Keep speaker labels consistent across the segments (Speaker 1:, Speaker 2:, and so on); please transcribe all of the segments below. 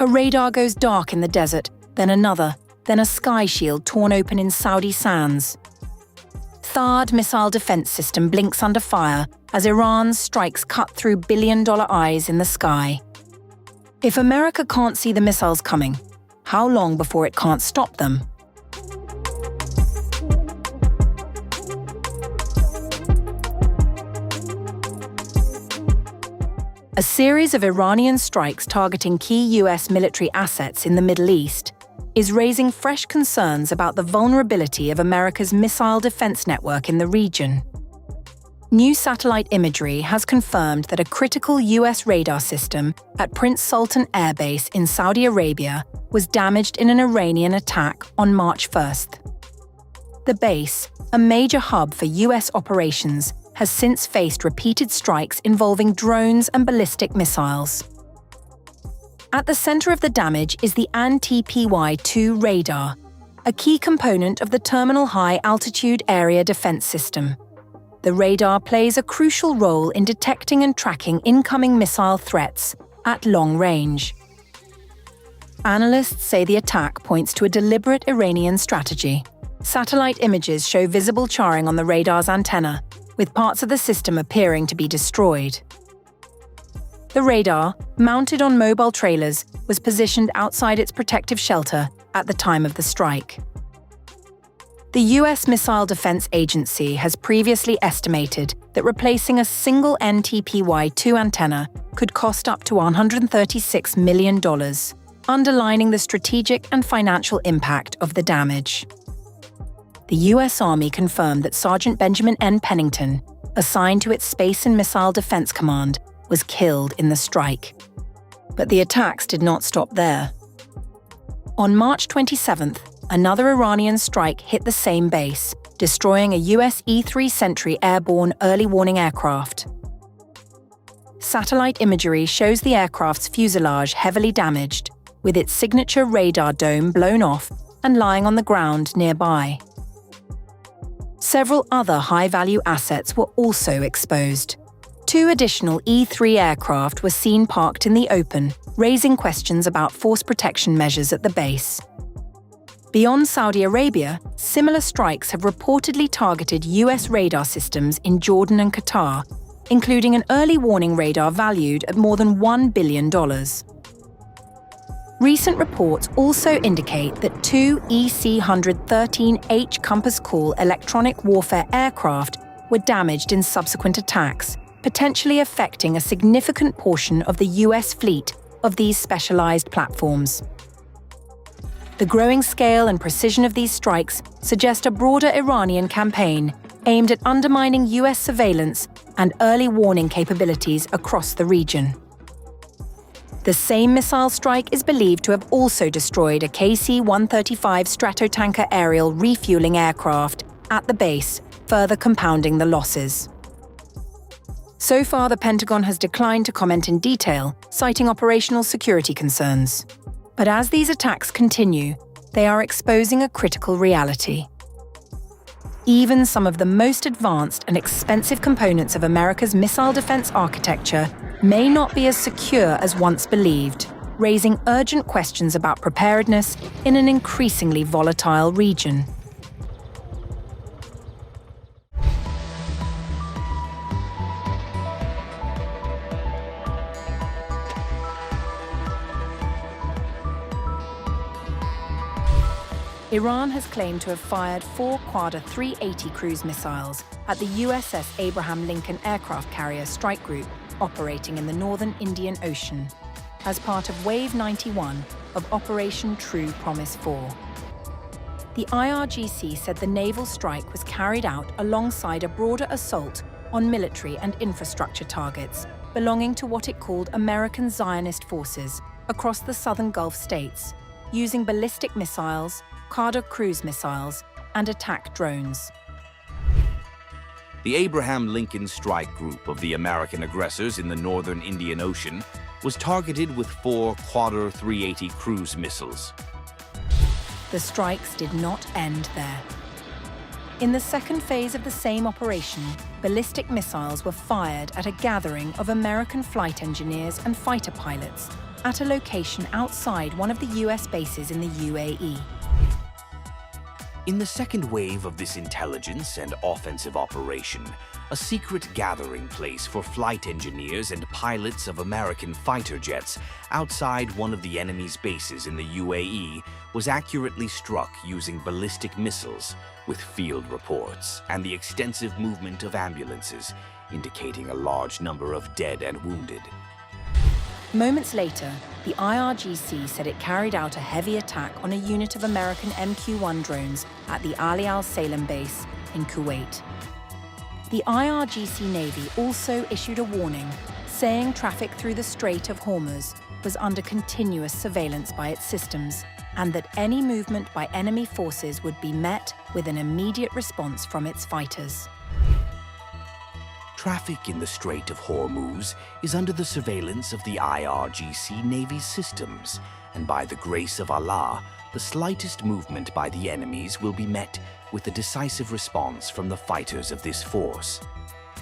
Speaker 1: A radar goes dark in the desert, then another, then a sky shield torn open in Saudi sands. THAAD missile defense system blinks under fire as Iran's strikes cut through billion-dollar eyes in the sky. If America can't see the missiles coming, how long before it can't stop them? A series of Iranian strikes targeting key US military assets in the Middle East is raising fresh concerns about the vulnerability of America's missile defense network in the region. New satellite imagery has confirmed that a critical US radar system at Prince Sultan Air Base in Saudi Arabia was damaged in an Iranian attack on March 1st. The base, a major hub for US operations, has since faced repeated strikes involving drones and ballistic missiles. At the center of the damage is the TPY-2 radar, a key component of the Terminal High Altitude Area Defense System. The radar plays a crucial role in detecting and tracking incoming missile threats at long range. Analysts say the attack points to a deliberate Iranian strategy. Satellite images show visible charring on the radar's antenna, with parts of the system appearing to be destroyed. The radar, mounted on mobile trailers, was positioned outside its protective shelter at the time of the strike. The US Missile Defense Agency has previously estimated that replacing a single TPY-2 antenna could cost up to $136 million, underlining the strategic and financial impact of the damage. The US Army confirmed that Sergeant Benjamin N. Pennington, assigned to its Space and Missile Defense Command, was killed in the strike. But the attacks did not stop there. On March 27th, another Iranian strike hit the same base, destroying a US E-3 Sentry airborne early warning aircraft. Satellite imagery shows the aircraft's fuselage heavily damaged, with its signature radar dome blown off and lying on the ground nearby. Several other high-value assets were also exposed. 2 additional E-3 aircraft were seen parked in the open, raising questions about force protection measures at the base. Beyond Saudi Arabia, similar strikes have reportedly targeted US radar systems in Jordan and Qatar, including an early warning radar valued at more than $1 billion. Recent reports also indicate that 2 EC-113H Compass Call electronic warfare aircraft were damaged in subsequent attacks, potentially affecting a significant portion of the US fleet of these specialized platforms. The growing scale and precision of these strikes suggest a broader Iranian campaign aimed at undermining US surveillance and early warning capabilities across the region. The same missile strike is believed to have also destroyed a KC-135 Stratotanker aerial refueling aircraft at the base, further compounding the losses. So far, the Pentagon has declined to comment in detail, citing operational security concerns. But as these attacks continue, they are exposing a critical reality. Even some of the most advanced and expensive components of America's missile defense architecture may not be as secure as once believed, raising urgent questions about preparedness in an increasingly volatile region. Iran has claimed to have fired 4 Quadr-380 cruise missiles at the USS Abraham Lincoln aircraft carrier strike group operating in the northern Indian Ocean, as part of Wave 91 of Operation True Promise 4. The IRGC said the naval strike was carried out alongside a broader assault on military and infrastructure targets belonging to what it called American Zionist forces across the southern Gulf states, using ballistic missiles, Qadr cruise missiles, and attack drones.
Speaker 2: The Abraham Lincoln Strike Group of the American aggressors in the northern Indian Ocean was targeted with 4 Quadr-380 cruise missiles.
Speaker 1: The strikes did not end there. In the second phase of the same operation, ballistic missiles were fired at a gathering of American flight engineers and fighter pilots at a location outside one of the US bases in the UAE.
Speaker 2: In the second wave of this intelligence and offensive operation, a secret gathering place for flight engineers and pilots of American fighter jets outside one of the enemy's bases in the UAE was accurately struck using ballistic missiles, with field reports and the extensive movement of ambulances, indicating a large number of dead and wounded.
Speaker 1: Moments later, the IRGC said it carried out a heavy attack on a unit of American MQ-1 drones at the Ali Al Salem base in Kuwait. The IRGC Navy also issued a warning, saying traffic through the Strait of Hormuz was under continuous surveillance by its systems, and that any movement by enemy forces would be met with an immediate response from its fighters.
Speaker 2: Traffic in the Strait of Hormuz is under the surveillance of the IRGC Navy's systems, and by the grace of Allah, the slightest movement by the enemies will be met with a decisive response from the fighters of this force.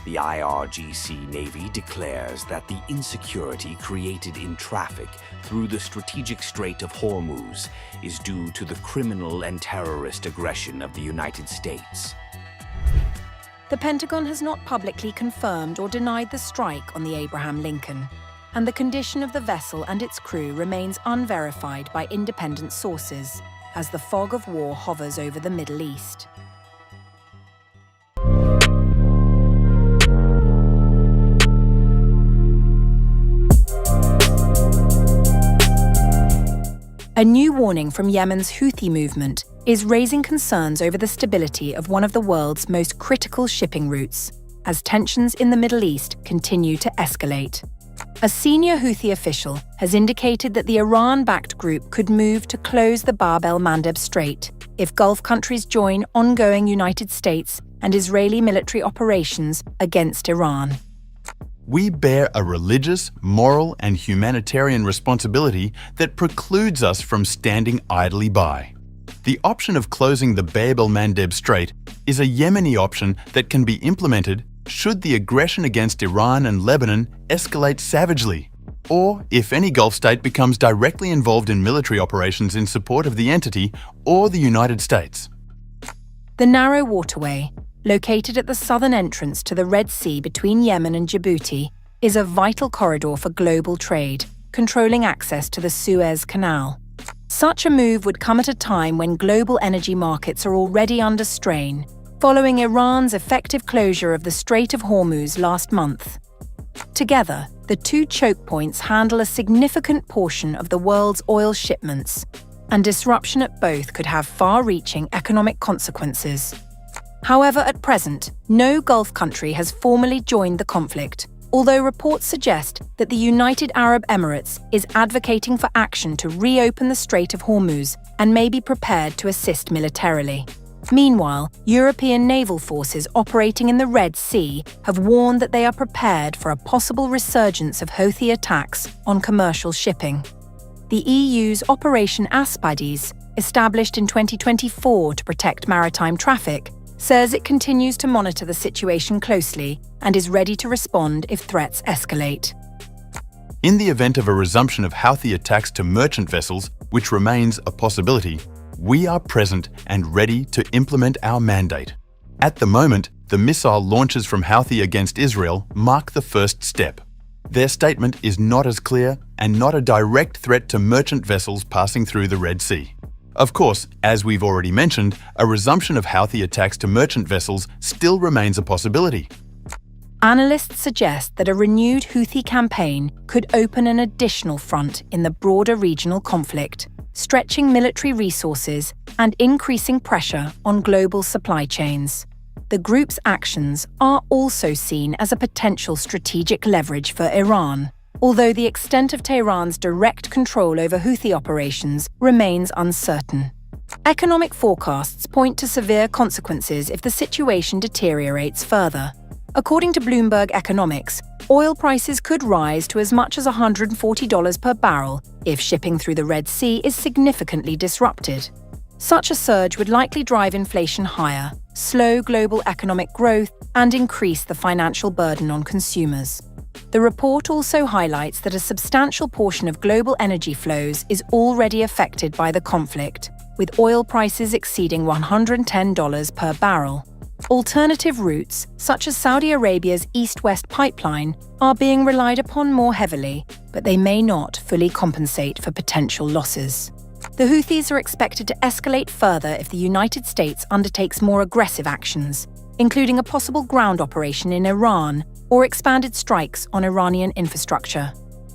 Speaker 2: The IRGC Navy declares that the insecurity created in traffic through the strategic Strait of Hormuz is due to the criminal and terrorist aggression of the United States.
Speaker 1: The Pentagon has not publicly confirmed or denied the strike on the Abraham Lincoln, and the condition of the vessel and its crew remains unverified by independent sources as the fog of war hovers over the Middle East. A new warning from Yemen's Houthi movement is raising concerns over the stability of one of the world's most critical shipping routes, as tensions in the Middle East continue to escalate. A senior Houthi official has indicated that the Iran-backed group could move to close the Bab el-Mandeb Strait if Gulf countries join ongoing United States and Israeli military operations against Iran.
Speaker 3: We bear a religious, moral, and humanitarian responsibility that precludes us from standing idly by. The option of closing the Bab el-Mandeb Strait is a Yemeni option that can be implemented should the aggression against Iran and Lebanon escalate savagely, or if any Gulf state becomes directly involved in military operations in support of the entity or the United States.
Speaker 1: The narrow waterway, located at the southern entrance to the Red Sea between Yemen and Djibouti, is a vital corridor for global trade, controlling access to the Suez Canal. Such a move would come at a time when global energy markets are already under strain, following Iran's effective closure of the Strait of Hormuz last month. Together, the two choke points handle a significant portion of the world's oil shipments, and disruption at both could have far-reaching economic consequences. However, at present, no Gulf country has formally joined the conflict, although reports suggest that the United Arab Emirates is advocating for action to reopen the Strait of Hormuz and may be prepared to assist militarily. Meanwhile, European naval forces operating in the Red Sea have warned that they are prepared for a possible resurgence of Houthi attacks on commercial shipping. The EU's Operation Aspades, established in 2024 to protect maritime traffic, says it continues to monitor the situation closely and is ready to respond if threats escalate.
Speaker 3: In the event of a resumption of Houthi attacks to merchant vessels, which remains a possibility, we are present and ready to implement our mandate. At the moment, the missile launches from Houthi against Israel mark the first step. Their statement is not as clear and not a direct threat to merchant vessels passing through the Red Sea. Of course, as we've already mentioned, a resumption of Houthi attacks to merchant vessels still remains a possibility.
Speaker 1: Analysts suggest that a renewed Houthi campaign could open an additional front in the broader regional conflict, stretching military resources and increasing pressure on global supply chains. The group's actions are also seen as a potential strategic leverage for Iran, although the extent of Tehran's direct control over Houthi operations remains uncertain. Economic forecasts point to severe consequences if the situation deteriorates further. According to Bloomberg Economics, oil prices could rise to as much as $140 per barrel if shipping through the Red Sea is significantly disrupted. Such a surge would likely drive inflation higher, slow global economic growth, and increase the financial burden on consumers. The report also highlights that a substantial portion of global energy flows is already affected by the conflict, with oil prices exceeding $110 per barrel. Alternative routes, such as Saudi Arabia's East-West pipeline, are being relied upon more heavily, but they may not fully compensate for potential losses. The Houthis are expected to escalate further if the United States undertakes more aggressive actions, including a possible ground operation in Iran or expanded strikes on Iranian infrastructure.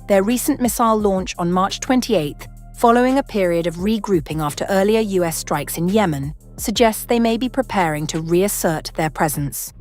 Speaker 1: Their recent missile launch on March 28th, following a period of regrouping after earlier US strikes in Yemen, suggests they may be preparing to reassert their presence.